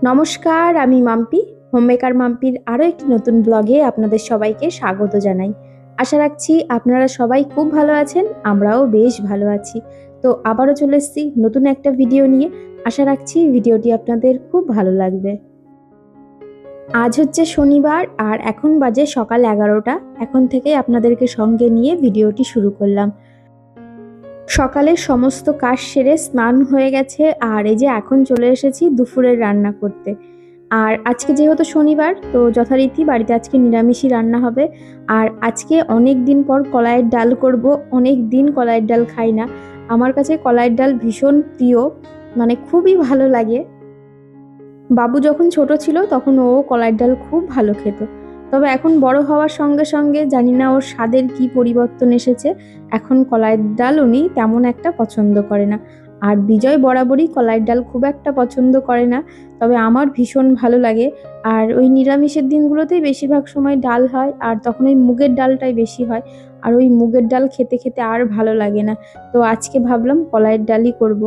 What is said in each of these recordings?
নমস্কার, আমি মাম্পি। হোমমেকার মাম্পির আরও একটি নতুন ব্লগে আপনাদের সবাইকে স্বাগত জানাই। আশা রাখছি আপনারা সবাই খুব ভালো আছেন, আমরাও বেশ ভালো আছি। তো আবারও চলে এসেছি নতুন একটা ভিডিও নিয়ে। আশা রাখছি ভিডিওটি আপনাদের খুব ভালো লাগবে। আজ হচ্ছে শনিবার আর এখন বাজে সকাল 11টা। এখন থেকেই আপনাদেরকে সঙ্গে নিয়ে ভিডিওটি শুরু করলাম। সকালের সমস্ত কাজ সেরে স্নান হয়ে গেছে আর এই যে এখন চলে এসেছি দুপুরের রান্না করতে। আর আজকে যেহেতু শনিবার, তো যথারীতি বাড়িতে আজকে নিরামিষই রান্না হবে। আর আজকে অনেক দিন পর কলাইয়ের ডাল করব। অনেক দিন কলাইয়ের ডাল খাই না। আমার কাছে কলাইয়ের ডাল ভীষণ প্রিয়, মানে খুবই ভালো লাগে। বাবু যখন ছোট ছিল তখন ও কলাইয়ের ডাল খুব ভালো খেত। তবে এখন বড় হওয়ার সঙ্গে সঙ্গে জানি না ওর স্বাদের কি পরিবর্তন এসেছে, এখন কলাইয়ের ডাল উনি তেমন একটা পছন্দ করে না। আর বিজয় বরাবরই কলাইয়ের ডাল খুব একটা পছন্দ করে না, তবে আমার ভীষণ ভালো লাগে। আর ওই নিরামিষের দিনগুলোতেই বেশিরভাগ সময় ডাল হয়, আর তখন ওই মুগের ডালটাই বেশি হয়। আর ওই মুগের ডাল খেতে খেতে আর ভালো লাগে না। তো আজকে ভাবলাম কলাইয়ের ডালই করব।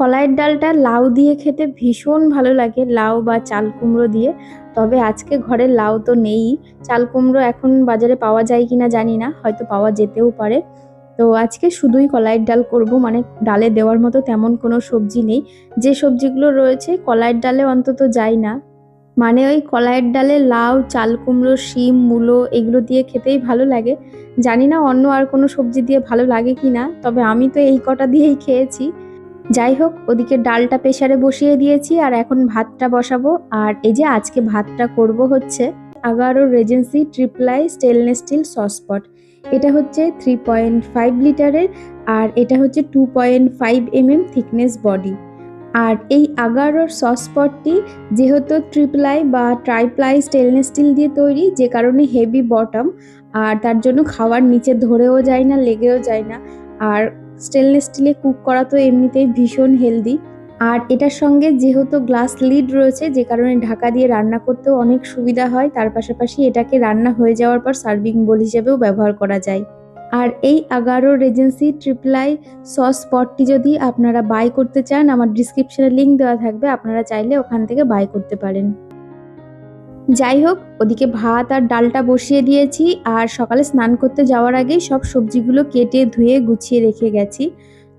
কলাইয়ের ডালটা লাউ দিয়ে খেতে ভীষণ ভালো লাগে, লাউ বা চাল কুমড়ো দিয়ে। তবে আজকে ঘরে লাউ তো নেই, চাল কুমড়ো এখন বাজারে পাওয়া যায় কিনা জানি না, হয়তো পাওয়া যেতেও পারে। তো আজকে শুধুই কলাইয়ের ডাল করব, মানে ডালে দেওয়ার মতো তেমন কোনো সবজি নেই। যে সবজিগুলো রয়েছে কলাইয়ের ডালে অন্তত যায় না, মানে ওই কলাইয়ের ডালে লাউ, চাল কুমড়ো, শিম, মূলো এগুলো দিয়ে খেতেই ভালো লাগে। জানি না অন্য আর কোনো সবজি দিয়ে ভালো লাগে কি না, তবে আমি তো এই কটা দিয়েই খেয়েছি। যাই হোক, ওদিকে ডালটা প্রেসারে বসিয়ে দিয়েছি আর এখন ভাতটা বসাবো। আর এই যে আজকে ভাতটা করব হচ্ছে আগারো রেজেন্সি ট্রিপল আই স্টেনলেস স্টিল সসপট। এটা হচ্ছে 3.5 লিটারের আর এটা হচ্ছে 2.5 mm থিকনেস বডি। আর এই আগারোর সসপটটি যেহেতু ট্রিপল আই বা ট্রাইপ্লাই স্টেনলেস স্টিল দিয়ে তৈরি, যে কারণে হেভি বটম, আর তার জন্য খাওয়ার নিচে ধরেও যায় না, লেগেও যায় না। আর স্টেনলেস স্টিলে কুক করা তো এমনিতেই ভীষণ হেলদি। আর এটার সঙ্গে যেহেতু গ্লাস লিড রয়েছে, যে কারণে ঢাকা দিয়ে রান্না করতেও অনেক সুবিধা হয়। তার পাশাপাশি এটাকে রান্না হয়ে যাওয়ার পর সার্ভিং বোল হিসেবেও ব্যবহার করা যায়। আর এই Agaro Regency triple I sauce পটটি যদি আপনারা বাই করতে চান, আমার ডিসক্রিপশনে লিঙ্ক দেওয়া থাকবে, আপনারা চাইলে ওখান থেকে বাই করতে পারেন। যাই হোক, ওদিকে ভাত আর ডালটা বসিয়ে দিয়েছি আর সকালে স্নান করতে যাওয়ার আগেই সব সবজিগুলো কেটে ধুয়ে গুছিয়ে রেখে গেছি।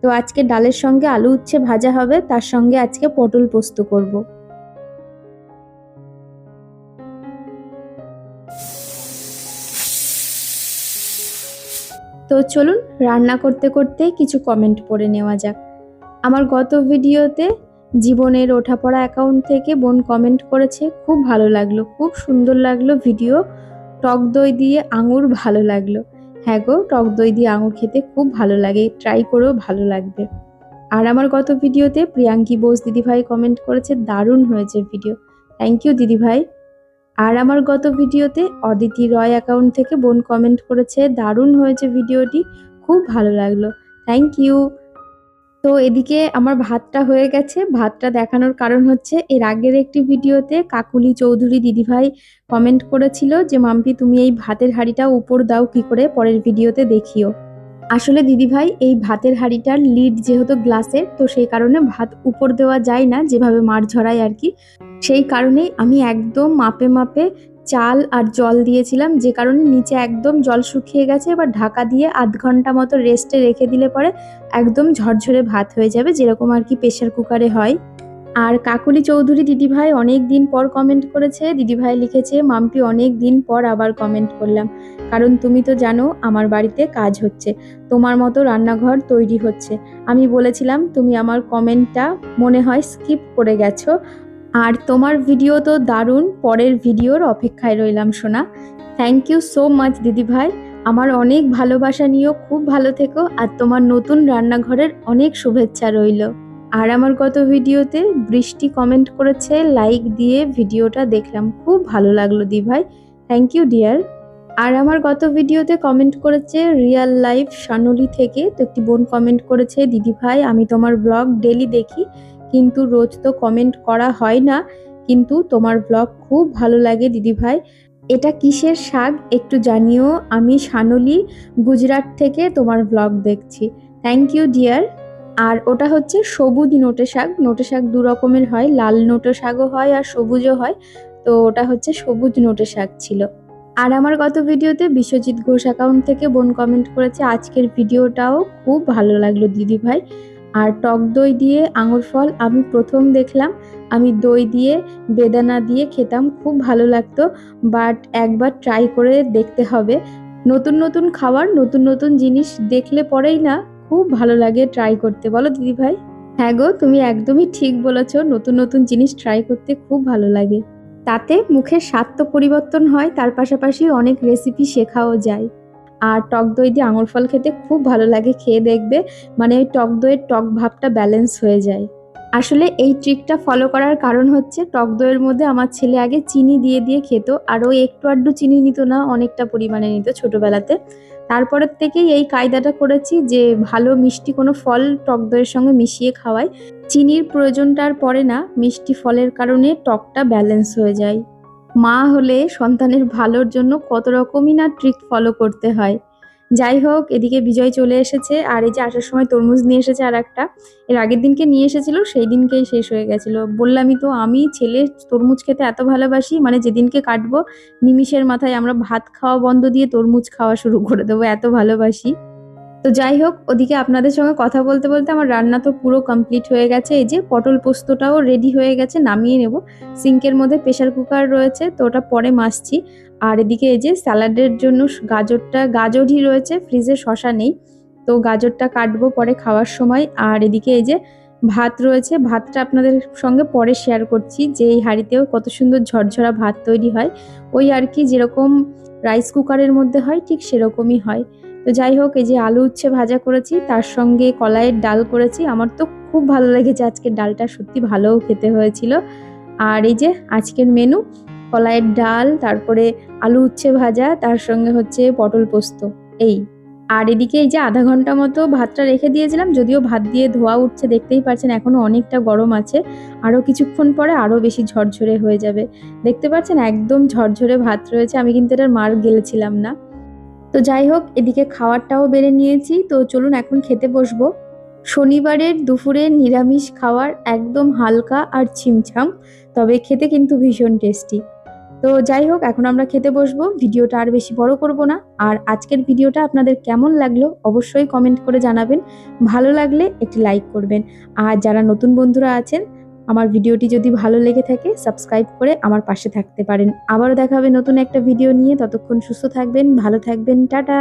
তো আজকে ডালের সঙ্গে আলু উচ্ছে ভাজা হবে, তার সঙ্গে আজকে পটল পোস্ত করব। তো চলুন রান্না করতে করতে কিছু কমেন্ট পড়ে নেওয়া যাক। আমার গত ভিডিওতে জীবনের ওঠাপড়া অ্যাকাউন্ট থেকে বোন কমেন্ট করেছে, খুব ভালো লাগলো, খুব সুন্দর লাগলো ভিডিও, টক দই দিয়ে আঙুর ভালো লাগলো। হ্যাঁ গো, টক দই দিয়ে আঙুর খেতে খুব ভালো লাগে, ট্রাই করেও ভালো লাগবে। আর আমার গত ভিডিওতে প্রিয়াঙ্কি বোস দিদিভাই কমেন্ট করেছে, দারুণ হয়েছে ভিডিও, থ্যাংক ইউ দিদিভাই। আর আমার গত ভিডিওতে অদিতি রয় অ্যাকাউন্ট থেকে বোন কমেন্ট করেছে, দারুণ হয়েছে ভিডিওটি, খুব ভালো লাগলো, থ্যাংক ইউ। তো এদিকে আমার ভাতটা হয়ে গেছে। ভাতটা দেখানোর কারণ হচ্ছে এর আগের একটি ভিডিওতে কাকুলি চৌধুরী দিদিভাই কমেন্ট করেছিল যে মাম্পি তুমি এই ভাতের হাঁড়িটা উপর দাও কি করে, পরের ভিডিওতে দেখিও। আসলে দিদিভাই এই ভাতের হাঁড়িটার লিড যেহেতু গ্লাসের, তো সেই কারণে ভাত উপর দেওয়া যায় না, যেভাবে মাড় ঝরায় আর কি। সেই কারণেই আমি একদম মাপে মাপে চাল আর জল দিয়েছিলাম, যে কারণে নিচে একদম জল শুকিয়ে গেছে। এবার ঢাকা দিয়ে আধ ঘন্টা মতো রেস্টে রেখে দিলে পরে একদম ঝরঝরে ভাত হয়ে যাবে, যেরকম আর কি প্রেশার কুকারে হয়। আর কাকুলি চৌধুরী দিদিভাই অনেক দিন পর কমেন্ট করেছে। দিদিভাই লিখেছে, মাম্পি অনেক দিন পর আবার কমেন্ট করলাম, কারণ তুমি তো জানো আমার বাড়িতে কাজ হচ্ছে, তোমার মতো রান্নাঘর তৈরি হচ্ছে। আমি বলেছিলাম তুমি আমার কমেন্টটা মনে হয় স্কিপ করে গেছো, আর তোমার ভিডিও তো দারুণ, পরের ভিডিওর অপেক্ষায় রইলাম সোনা। থ্যাংক ইউ সো মাচ দিদিভাই, আমার অনেক ভালোবাসা নিয়েও, খুব ভালো থেকো, আর তোমার নতুন রান্নাঘরের অনেক শুভেচ্ছা রইল। আর আমার গত ভিডিওতে বৃষ্টি কমেন্ট করেছে, লাইক দিয়ে ভিডিওটা দেখলাম, খুব ভালো লাগলো দিভাই, থ্যাংক ইউ ডিয়ার। আর আমার গত ভিডিওতে কমেন্ট করেছে রিয়েল লাইফ সানুলি থেকে, তো একটি বোন কমেন্ট করেছে, দিদিভাই আমি তোমার ব্লগ ডেলি দেখি, কিন্তু রোজ তো কমেন্ট করা হয় না, কিন্তু তোমার ব্লগ খুব ভালো লাগে দিদিভাই, এটা কিসের শাক একটু জানিও, আমি সানুলি গুজরাট থেকে তোমার ব্লগ দেখছি, থ্যাংক ইউ ডিয়ার। আর ওটা হচ্ছে সবুজ নোটে শাক। নোটে শাক দু রকমের হয়, লাল নোটে শাকও হয় আর সবুজও হয়। তো ওটা হচ্ছে সবুজ নোটে শাক ছিল। আর আমার গত ভিডিওতে বিশ্বজিৎ ঘোষ অ্যাকাউন্ট থেকে বোন কমেন্ট করেছে আজকের ভিডিওটাও খুব ভালো লাগলো দিদি ভাই। আর টক দই দিয়ে আঙুর ফল আমি প্রথম দেখলাম। আমি দই দিয়ে বেদানা দিয়ে খেতাম, খুব ভালো লাগতো। বাট একবার ট্রাই করে দেখতে হবে। নতুন নতুন খাবার, নতুন নতুন জিনিস দেখলে পরেই না খুব ভালো লাগে ট্রাই করতে, বলো দিদি ভাই? হ্যাঁ গো, তুমি একদমই ঠিক বলেছো, নতুন নতুন জিনিস ট্রাই করতে খুব ভালো লাগে। তাতে মুখের স্বাদ তো পরিবর্তন হয়, তার পাশাপাশি অনেক রেসিপি শেখাও যায়। আর টক দই দিয়ে আঙুর ফল খেতে খুব ভালো লাগে, খেয়ে দেখবে। মানে ওই টক দইয়ের টক ভাবটা ব্যালেন্স হয়ে যায়। আসলে এই ট্রিকটা ফলো করার কারণ হচ্ছে টক দইয়ের মধ্যে আমার ছেলে আগে চিনি দিয়ে দিয়ে খেত, আর ও একটু আধটু চিনি নিত না, অনেকটা পরিমাণে নিত ছোটবেলাতে। তারপরের থেকেই এই কায়দাটা করেছি যে ভালো মিষ্টি কোনো ফল টক দইয়ের সঙ্গে মিশিয়ে খাওয়াই। চিনির প্রয়োজনটা আর পড়ে না, মিষ্টি ফলের কারণে টকটা ব্যালেন্স হয়ে যায়। মা হলে সন্তানের ভালোর জন্য কত রকমই না ট্রিক ফলো করতে হয়। যাই হোক, এদিকে বিজয় চলে এসেছে, আর এই যে আসার সময় তরমুজ নিয়ে এসেছে আর একটা। এর আগের দিনকে নিয়ে এসেছিল, সেই দিনকেই শেষ হয়ে গেছিল। বললামই তো, আমি ছেলে তরমুজ খেতে এত ভালোবাসি, মানে যেদিনকে কাটবো নিমিষের মাথায় আমরা ভাত খাওয়া বন্ধ দিয়ে তরমুজ খাওয়া শুরু করে দেবো, এত ভালোবাসি। তো যাই হোক, ওদিকে আপনাদের সঙ্গে কথা বলতে বলতে আমার রান্না তো পুরো কমপ্লিট হয়ে গেছে। এই যে পটল পোস্তটাও রেডি হয়ে গেছে, নামিয়ে নেব। সিঙ্কের মধ্যে প্রেসার কুকার রয়েছে, তো ওটা পরে মাজছি। আর এদিকে এই যে স্যালাডের জন্য গাজরই রয়েছে ফ্রিজে, শসা নেই। তো গাজরটা কাটবো পরে খাওয়ার সময়। আর এদিকে এই যে ভাত রয়েছে, ভাতটা আপনাদের সঙ্গে পরে শেয়ার করছি যে এই হাঁড়িতেও কত সুন্দর ঝরঝরা ভাত তৈরি হয়। ওই আর কি, যেরকম রাইস কুকারের মধ্যে হয় ঠিক সেরকমই হয়। তো যাই হোক, এই যে আলু উচ্ছে ভাজা করেছি, তার সঙ্গে কলাইয়ের ডাল করেছি। আমার তো খুব ভালো লেগেছে আজকের ডালটা, সত্যি ভালোও খেতে হয়েছিল। আর এই যে আজকের মেনু, কলাইয়ের ডাল, তারপরে আলু উচ্ছে ভাজা, তার সঙ্গে হচ্ছে পটল পোস্ত, এই। আর এদিকে এই যে আধা ঘন্টা মতো ভাতটা রেখে দিয়েছিলাম, যদিও ভাত দিয়ে ধোয়া উঠছে, দেখতেই পাচ্ছেন এখনো অনেকটা গরম আছে। আরও কিছুক্ষণ পরে আরও বেশি ঝরঝরে হয়ে যাবে। দেখতে পাচ্ছেন একদম ঝরঝরে ভাত রয়েছে, আমি কিন্তু এটার মার গেলেছিলাম না। তো যাই হোক, এদিকে খাওয়ারটাও বেড়ে নিয়েছি, তো চলুন এখন খেতে বসবো। শনিবারের দুপুরে নিরামিষ খাওয়ার একদম হালকা আর ছিমছাম, তবে খেতে কিন্তু ভীষণ টেস্টি। তো যাই হোক, এখন আমরা খেতে বসবো। ভিডিওটা আর বেশি বড় করব না। আর আজকের ভিডিওটা আপনাদের কেমন লাগলো অবশ্যই কমেন্ট করে জানাবেন। ভালো লাগলে একটি লাইক করবেন। আর যারা নতুন বন্ধুরা আছেন, আমার ভিডিওটি যদি ভালো লেগে থাকে সাবস্ক্রাইব করে আমার পাশে থাকতে পারেন। আবারও দেখা হবে নতুন একটা ভিডিও নিয়ে, ততক্ষণ সুস্থ থাকবেন, ভালো থাকবেন, টাটা।